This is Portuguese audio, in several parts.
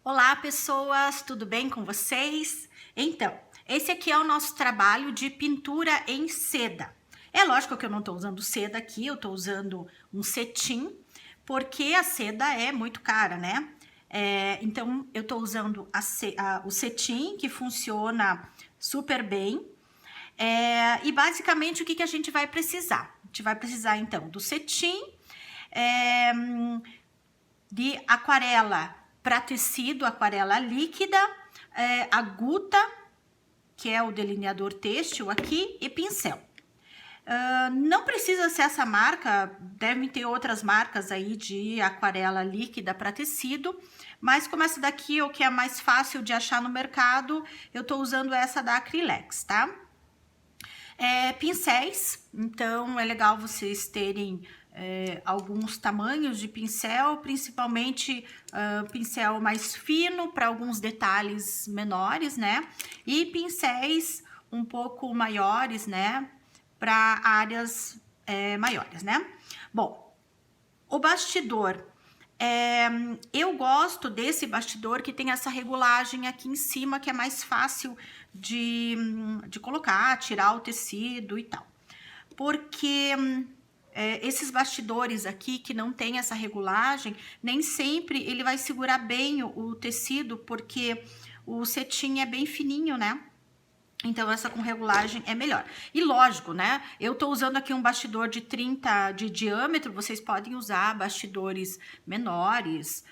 Olá, pessoas, tudo bem com vocês? Então, esse aqui é o nosso trabalho de pintura em seda. É lógico que eu não estou usando seda aqui, eu estou usando um cetim, porque a seda é muito cara, né? Então, eu estou usando o cetim, que funciona super bem. E basicamente, o que a gente vai precisar? A gente vai precisar, então, do cetim, é, de aquarela para tecido, aquarela líquida, a guta, que é o delineador têxtil aqui, e pincel. Não precisa ser essa marca, devem ter outras marcas aí de aquarela líquida para tecido, mas como essa daqui é o que é mais fácil de achar no mercado, eu tô usando essa da Acrylex, tá? Pincéis, então é legal vocês terem alguns tamanhos de pincel, principalmente pincel mais fino para alguns detalhes menores, né? E pincéis um pouco maiores, né? Para áreas maiores, né? Bom, o bastidor. Eu gosto desse bastidor que tem essa regulagem aqui em cima, que é mais fácil de colocar, tirar o tecido e tal. Porque esses bastidores aqui que não tem essa regulagem, nem sempre ele vai segurar bem o tecido, porque o cetim é bem fininho, né? Então, essa com regulagem é melhor. E lógico, né? Eu tô usando aqui um bastidor de 30 de diâmetro, vocês podem usar bastidores menores,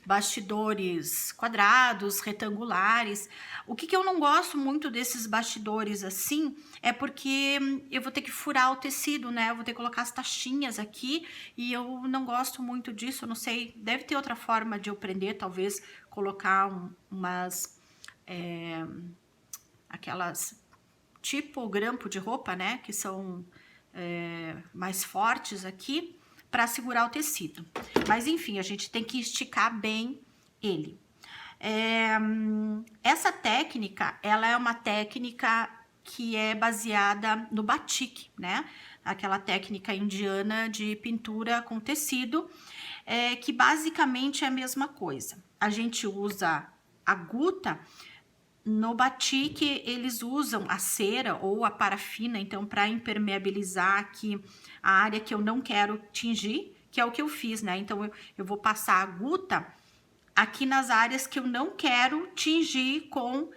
bastidores quadrados, retangulares. O que eu não gosto muito desses bastidores assim é porque eu vou ter que furar o tecido, né? Eu vou ter que colocar as taxinhas aqui e eu não gosto muito disso. Eu não sei, deve ter outra forma de eu prender, talvez colocar umas. Aquelas tipo grampo de roupa, né? Que são mais fortes aqui para segurar o tecido. Mas enfim, a gente tem que esticar bem ele. Essa técnica, ela é uma técnica que é baseada no batik, né? Aquela técnica indiana de pintura com tecido, que basicamente é a mesma coisa. A gente usa a guta. No batik, eles usam a cera ou a parafina, então, para impermeabilizar aqui a área que eu não quero tingir, que é o que eu fiz, né? Então, eu vou passar a guta aqui nas áreas que eu não quero tingir com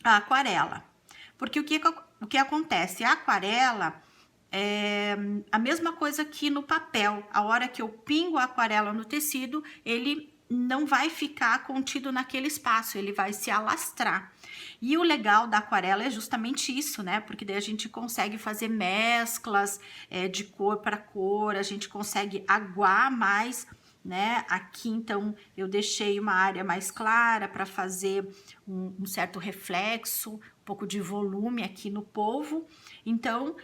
a aquarela. Porque o que acontece? A aquarela é a mesma coisa que no papel. A hora que eu pingo a aquarela no tecido, ele não vai ficar contido naquele espaço, ele vai se alastrar. E o legal da aquarela é justamente isso, né? Porque daí a gente consegue fazer mesclas de cor para cor, a gente consegue aguar mais, né? Aqui, então, eu deixei uma área mais clara para fazer um certo reflexo, um pouco de volume aqui no polvo. Então,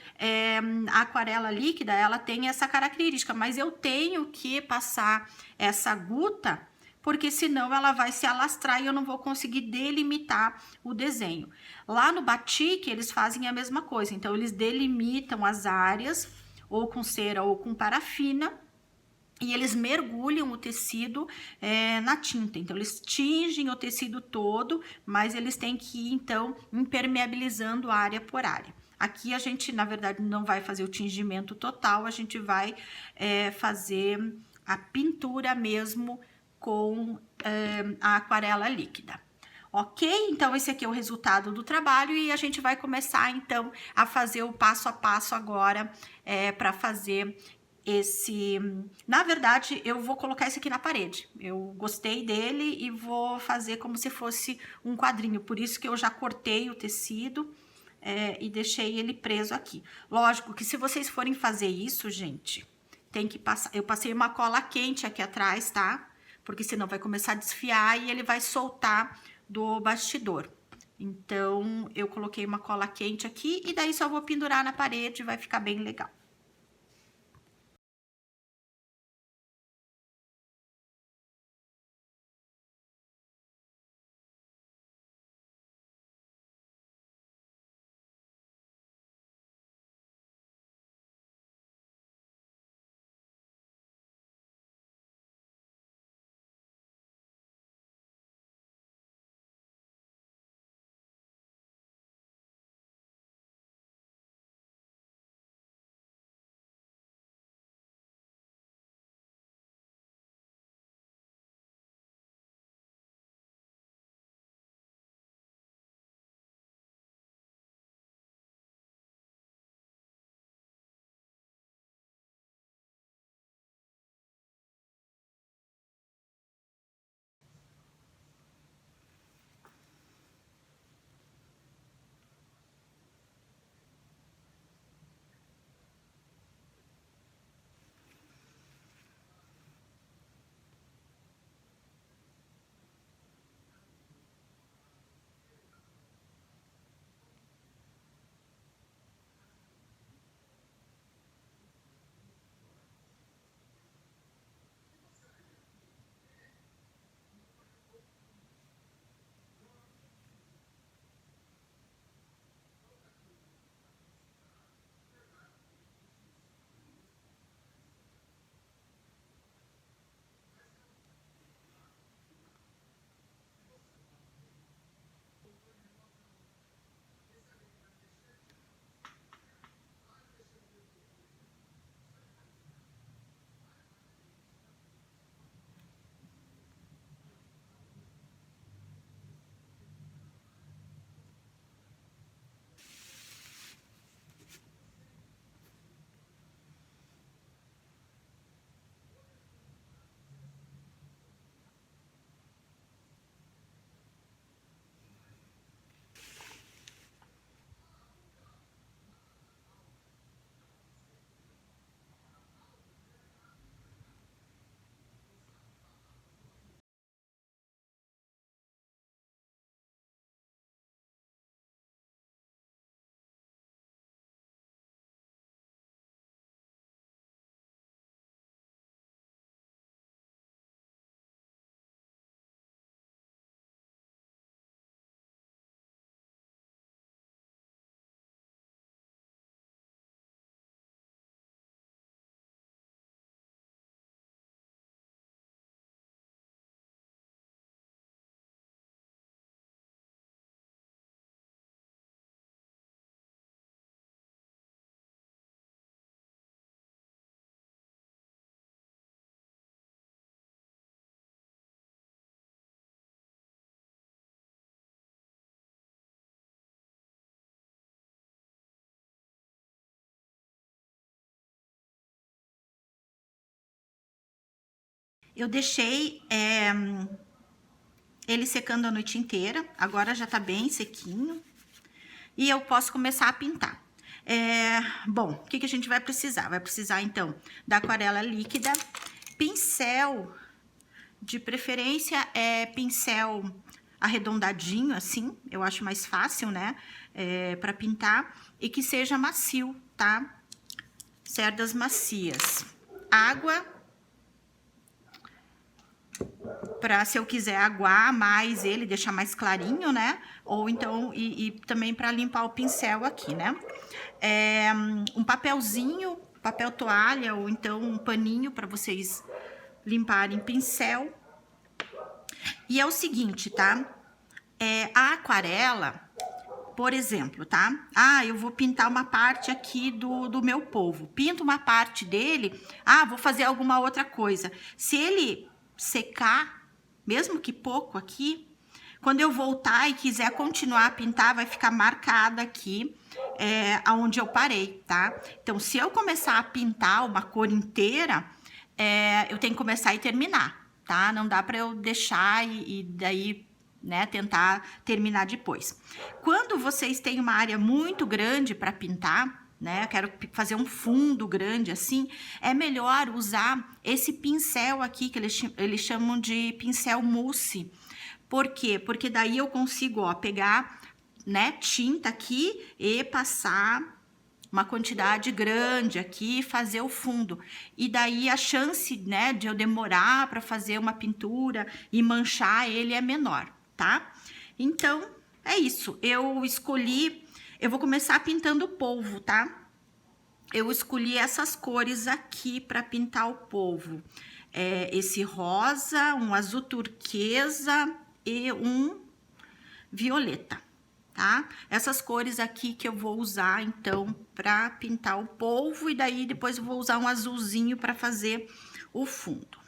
a aquarela líquida, ela tem essa característica, mas eu tenho que passar essa guta, porque senão ela vai se alastrar e eu não vou conseguir delimitar o desenho. Lá no batik, eles fazem a mesma coisa, então eles delimitam as áreas, ou com cera ou com parafina, e eles mergulham o tecido na tinta. Então, eles tingem o tecido todo, mas eles têm que ir, então, impermeabilizando área por área. Aqui a gente, na verdade, não vai fazer o tingimento total, a gente vai fazer a pintura mesmo com a aquarela líquida. Ok? Então, esse aqui é o resultado do trabalho e a gente vai começar, então, a fazer o passo a passo agora para fazer esse. Na verdade, eu vou colocar esse aqui na parede. Eu gostei dele e vou fazer como se fosse um quadrinho. Por isso que eu já cortei o tecido e deixei ele preso aqui. Lógico que se vocês forem fazer isso, gente, tem que passar. Eu passei uma cola quente aqui atrás, tá? Porque senão vai começar a desfiar e ele vai soltar do bastidor. Então, eu coloquei uma cola quente aqui e daí só vou pendurar na parede, vai ficar bem legal. Eu deixei ele secando a noite inteira, agora já tá bem sequinho. E eu posso começar a pintar. Bom, o que a gente vai precisar? Vai precisar, então, da aquarela líquida, pincel, de preferência pincel arredondadinho, assim, eu acho mais fácil, né, para pintar, e que seja macio, tá? Cerdas macias. Água, para se eu quiser aguar mais ele, deixar mais clarinho, né? Ou então, e também para limpar o pincel aqui, né? Um papelzinho, papel toalha, ou então um paninho para vocês limparem pincel. E é o seguinte, tá? A aquarela, por exemplo, tá? Eu vou pintar uma parte aqui do meu polvo. Pinto uma parte dele, vou fazer alguma outra coisa. Se ele secar, mesmo que pouco aqui, quando eu voltar e quiser continuar a pintar, vai ficar marcada aqui aonde eu parei, tá? Então, se eu começar a pintar uma cor inteira, eu tenho que começar e terminar, tá? Não dá para eu deixar e daí, né, tentar terminar depois. Quando vocês têm uma área muito grande para pintar, né, eu quero fazer um fundo grande assim, é melhor usar esse pincel aqui, que eles chamam de pincel mousse. Por quê? Porque daí eu consigo, ó, pegar, né, tinta aqui e passar uma quantidade grande aqui e fazer o fundo. E daí a chance, né, de eu demorar para fazer uma pintura e manchar ele é menor, tá? Então, é isso. Eu vou começar pintando o polvo, tá? Eu escolhi essas cores aqui para pintar o polvo. Esse rosa, um azul turquesa e um violeta, tá? Essas cores aqui que eu vou usar, então, para pintar o polvo, e daí depois eu vou usar um azulzinho para fazer o fundo.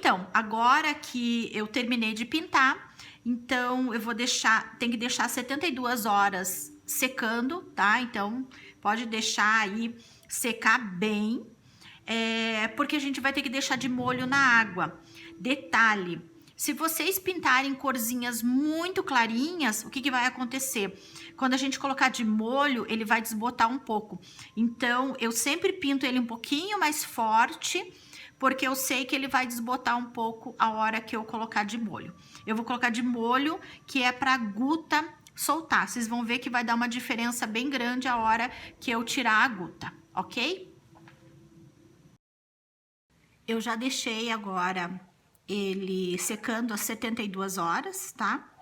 Então, agora que eu terminei de pintar, então eu vou deixar, tem que deixar 72 horas secando, tá? Então, pode deixar aí secar bem, porque a gente vai ter que deixar de molho na água. Detalhe, se vocês pintarem corzinhas muito clarinhas, o que que vai acontecer? Quando a gente colocar de molho, ele vai desbotar um pouco. Então, eu sempre pinto ele um pouquinho mais forte, porque eu sei que ele vai desbotar um pouco a hora que eu colocar de molho. Eu vou colocar de molho, que é para guta soltar. Vocês vão ver que vai dar uma diferença bem grande a hora que eu tirar a guta, ok? Eu já deixei agora ele secando às 72 horas, tá?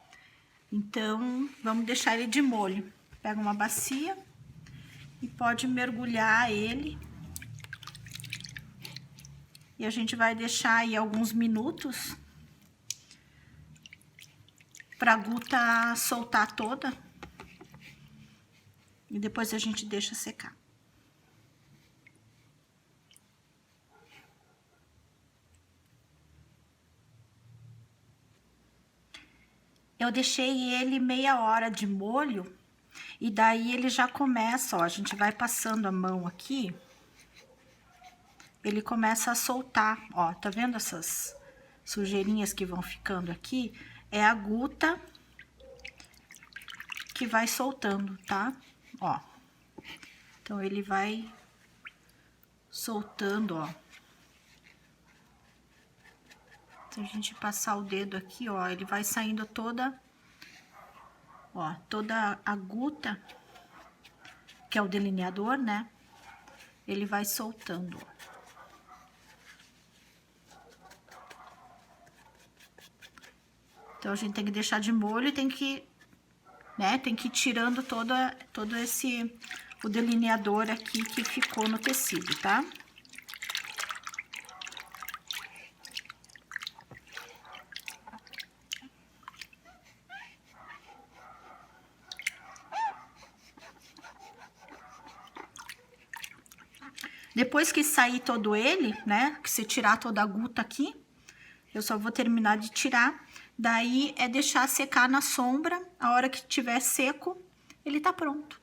Então, vamos deixar ele de molho. Pega uma bacia e pode mergulhar ele. E a gente vai deixar aí alguns minutos pra guta soltar toda. E depois a gente deixa secar. Eu deixei ele meia hora de molho e daí ele já começa, ó, a gente vai passando a mão aqui, ele começa a soltar, ó, tá vendo essas sujeirinhas que vão ficando aqui? É a guta que vai soltando, tá? Ó, então ele vai soltando, ó. Se a gente passar o dedo aqui, ó, ele vai saindo toda, ó, toda a guta, que é o delineador, né? Ele vai soltando, ó. Então, a gente tem que deixar de molho e tem que, né, tem que ir tirando todo o delineador aqui que ficou no tecido, tá? Depois que sair todo ele, né, que você tirar toda a guta aqui, eu só vou terminar de tirar, daí é deixar secar na sombra, a hora que tiver seco, ele tá pronto.